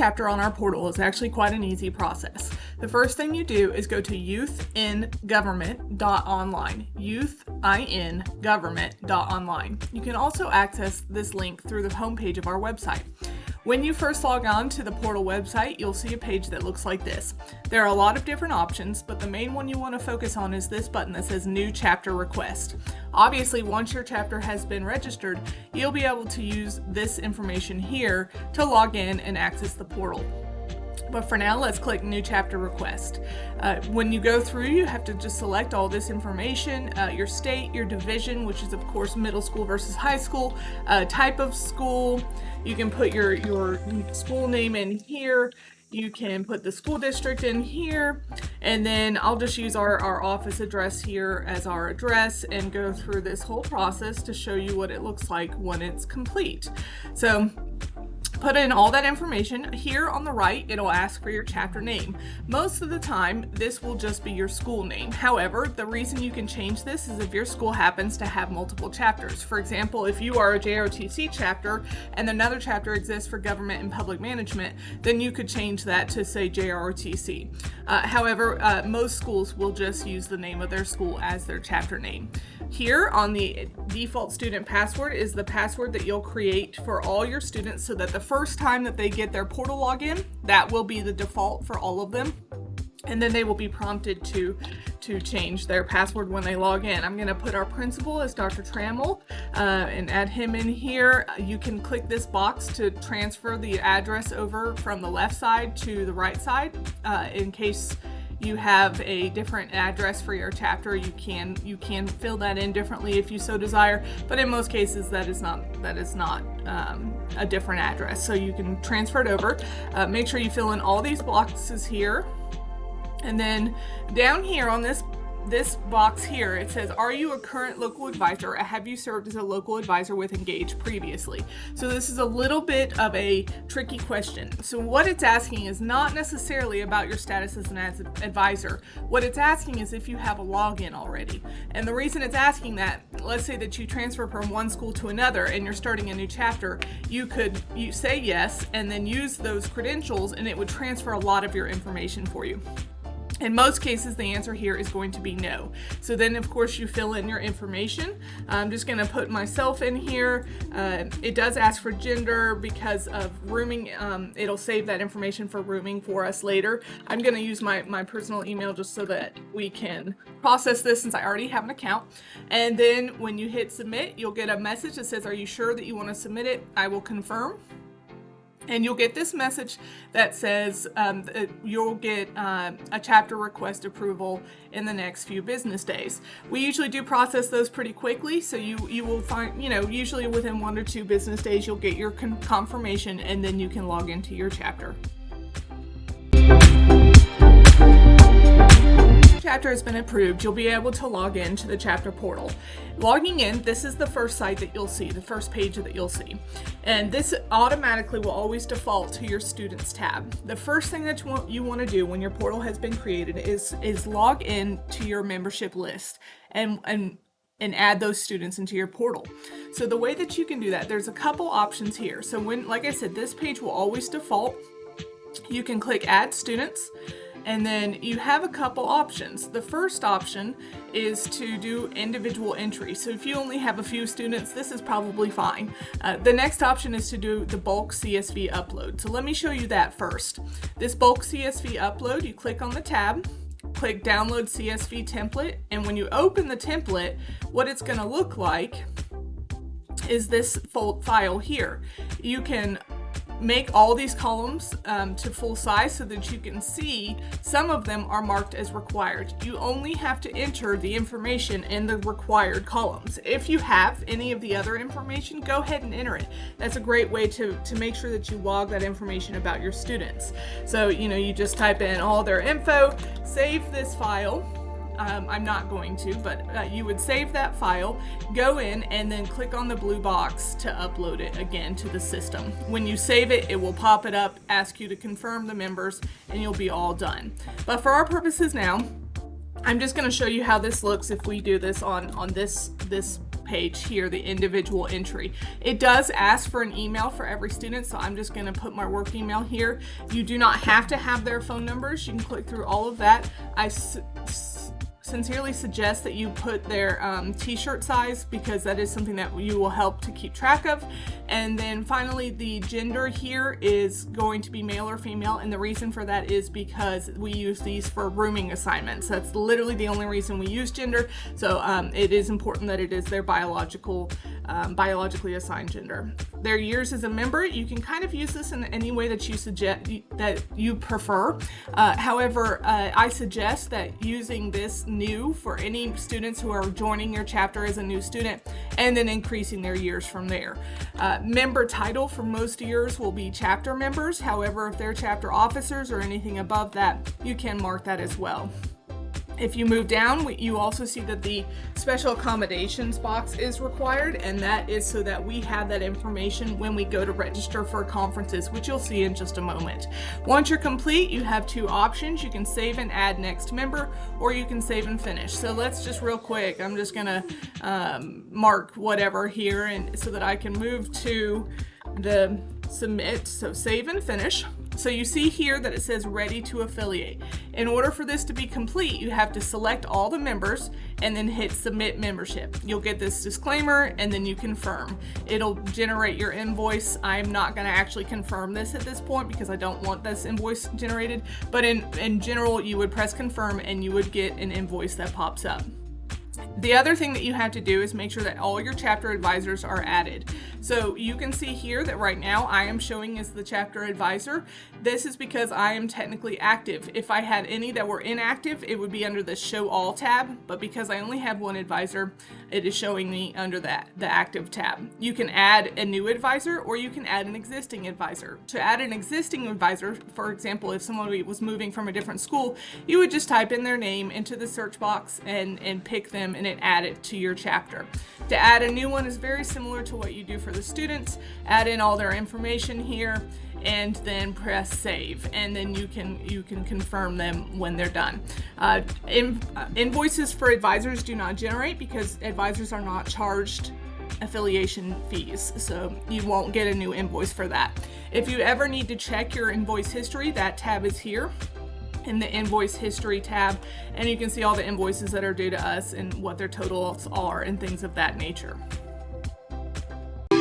chapter on our portal is actually quite an easy process. The first thing you do is go to youthingovernment.online, youthingovernment.online. You can also access this link through the homepage of our website. When you first log on to the portal website, you'll see a page that looks like this. There are a lot of different options, but the main one you want to focus on is this button that says New Chapter Request. Obviously, once your chapter has been registered, you'll be able to use this information here to log in and access the portal. But for now, let's click New Chapter Request. When you go through, you have to just select all this information, your state, your division, which is of course middle school versus high school, type of school. You can put your school name in here. You can put the school district in here, and then I'll just use our office address here as our address and go through this whole process to show you what it looks like when it's complete. So put in all that information. Here on the right, it'll ask for your chapter name. Most of the time, this will just be your school name. However, the reason you can change this is if your school happens to have multiple chapters. For example, if you are a JROTC chapter and another chapter exists for government and public management, then you could change that to say JROTC. However, most schools will just use the name of their school as their chapter name. Here on the default student password is the password that you'll create for all your students so that the first time that they get their portal login, that will be the default for all of them. And then they will be prompted to change their password when they log in. I'm going to put our principal as Dr. Trammell and add him in here. You can click this box to transfer the address over from the left side to the right side in case you have a different address for your chapter. You can fill that in differently if you so desire, but in most cases that is not a different address. So you can transfer it over. Make sure you fill in all these boxes here, and then down here on this box here, it says, are you a current local advisor, or have you served as a local advisor with Engage previously? So this is a little bit of a tricky question. So what it's asking is not necessarily about your status as an advisor. What it's asking is if you have a login already. And the reason it's asking that, let's say that you transfer from one school to another and you're starting a new chapter, you say yes and then use those credentials, and it would transfer a lot of your information for you. In most cases, the answer here is going to be no. So then, of course, you fill in your information. I'm just going to put myself in here. It does ask for gender because of rooming. It'll save that information for rooming for us later. I'm going to use my personal email just so that we can process this since I already have an account. And then when you hit submit, you'll get a message that says, are you sure that you want to submit it? I will confirm. And you'll get this message that says you'll get a chapter request approval in the next few business days. We usually do process those pretty quickly, so you will find, usually within 1 or 2 business days, you'll get your confirmation, and then you can log into your chapter. Chapter has been approved, you'll be able to log in to the chapter portal. Logging in, this is the first site that you'll see, the first page that you'll see. And this automatically will always default to your students tab. The first thing that you want to do when your portal has been created is log in to your membership list and add those students into your portal. So the way that you can do that, there's a couple options here. So like I said, this page will always default. You can click Add Students, and then you have a couple options. The first option is to do individual entry. So if you only have a few students, this is probably fine. The next option is to do the bulk CSV upload. So let me show you that first. This bulk CSV upload, you click on the tab, click Download CSV Template, and when you open the template, what it's going to look like is this file here. You can make all these columns to full size so that you can see some of them are marked as required. You only have to enter the information in the required columns. If you have any of the other information, go ahead and enter it. That's a great way to make sure that you log that information about your students. So, you just type in all their info, save this file. I'm not going to, but you would save that file, go in, and then click on the blue box to upload it again to the system. When you save it, it will pop it up, ask you to confirm the members, and you'll be all done. But for our purposes now, I'm just going to show you how this looks if we do this on this page here, the individual entry. It does ask for an email for every student, so I'm just going to put my work email here. You do not have to have their phone numbers. You can click through all of that. I sincerely suggest that you put their t-shirt size, because that is something that you will help to keep track of. And then finally, the gender here is going to be male or female, and the reason for that is because we use these for rooming assignments. That's literally the only reason we use gender. So it is important that it is their biologically assigned gender. Their years as a member, you can kind of use this in any way that you suggest that you prefer. However, I suggest that using this new for any students who are joining your chapter as a new student, and then increasing their years from there. Member title for most years will be chapter members. However, if they're chapter officers or anything above that, you can mark that as well. If you move down, you also see that the special accommodations box is required, and that is so that we have that information when we go to register for conferences, which you'll see in just a moment. Once you're complete, you have two options. You can save and add next member, or you can save and finish. So let's just real quick, I'm just gonna mark whatever here, and so that I can move to the submit, so save and finish. So you see here that it says ready to affiliate. In order for this to be complete, you have to select all the members and then hit submit membership. You'll get this disclaimer and then you confirm. It'll generate your invoice. I'm not going to actually confirm this at this point because I don't want this invoice generated, but in general, you would press confirm and you would get an invoice that pops up. The other thing that you have to do is make sure that all your chapter advisors are added. So you can see here that right now I am showing as the chapter advisor. This is because I am technically active. If I had any that were inactive, it would be under the show all tab, but because I only have one advisor, it is showing me under the active tab. You can add a new advisor or you can add an existing advisor. To add an existing advisor, for example, if someone was moving from a different school, you would just type in their name into the search box and pick them and it add it to your chapter. To add a new one is very similar to what you do for the students. Add in all their information here and then press save, and then you can confirm them when they're done. Invoices for advisors do not generate because advisors are not charged affiliation fees, so you won't get a new invoice for that. If you ever need to check your invoice history, that tab is here in the invoice history tab, and you can see all the invoices that are due to us and what their totals are and things of that nature. The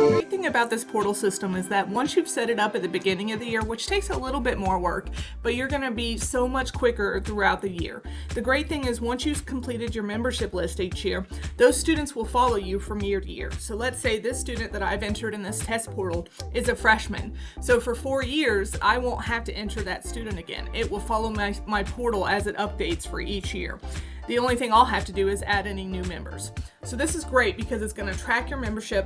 great thing about this portal system is that once you've set it up at the beginning of the year, which takes a little bit more work, but you're going to be so much quicker throughout the year. The great thing is once you've completed your membership list each year, those students will follow you from year to year. So let's say this student that I've entered in this test portal is a freshman. So for 4 years, I won't have to enter that student again. It will follow my portal as it updates for each year. The only thing I'll have to do is add any new members. So this is great because it's going to track your membership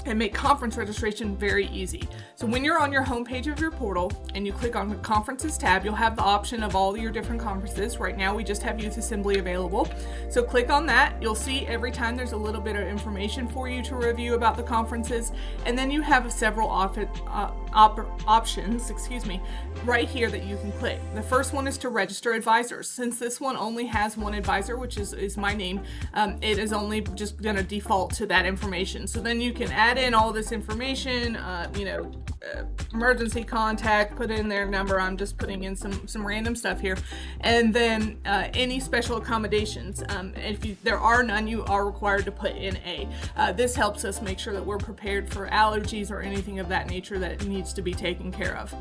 and make conference registration very easy. So when you're on your homepage of your portal and you click on the conferences tab, you'll have the option of all your different conferences. Right now we just have Youth Assembly available. So click on that. You'll see every time there's a little bit of information for you to review about the conferences, and then you have several options, right here that you can click. The first one is to register advisors. Since this one only has one advisor, which is my name, it is only just going to default to that information. So then you can add in all this information, emergency contact, put in their number. I'm just putting in some random stuff here, and then any special accommodations. If there are none, you are required to put in A. This helps us make sure that we're prepared for allergies or anything of that nature that needs to be taken care of.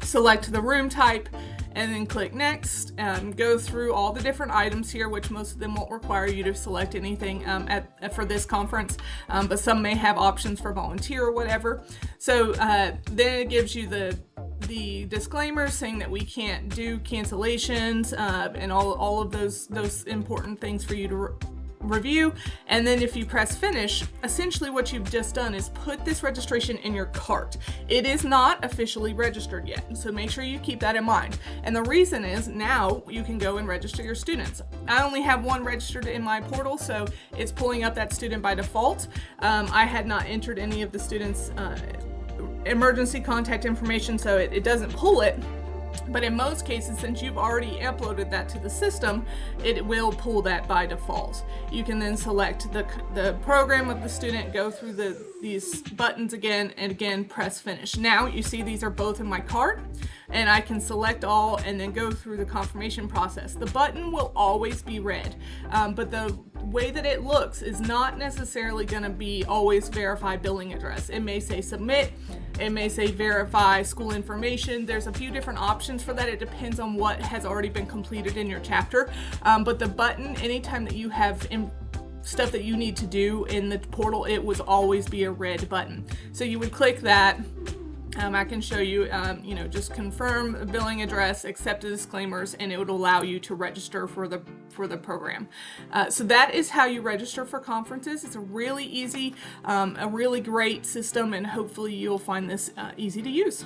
Select the room type and then click next. Go through all the different items here, which most of them won't require you to select anything for this conference, but some may have options for volunteer or whatever. So then it gives you the disclaimer saying that we can't do cancellations and all of those important things for you to review. And then if you press finish, essentially what you've just done is put this registration in your cart. It is not officially registered yet, so make sure you keep that in mind. And the reason is now you can go and register your students. I only have one registered in my portal, so it's pulling up that student by default. I had not entered any of the students' emergency contact information, so it doesn't pull it. But in most cases, since you've already uploaded that to the system, it will pull that by default. You can then select the program of the student, go through these buttons again, and again press finish. Now you see these are both in my cart, and I can select all and then go through the confirmation process. The button will always be red, but the way that it looks is not necessarily going to be always verify billing address. It may say submit, it may say verify school information. There's a few different options for that. It depends on what has already been completed in your chapter. But the button, anytime that you have stuff that you need to do in the portal, it would always be a red button. So you would click that. I can show you, just confirm a billing address, accept the disclaimers, and it would allow you to register for the program. So that is how you register for conferences. It's a really easy, a really great system, and hopefully you'll find this easy to use.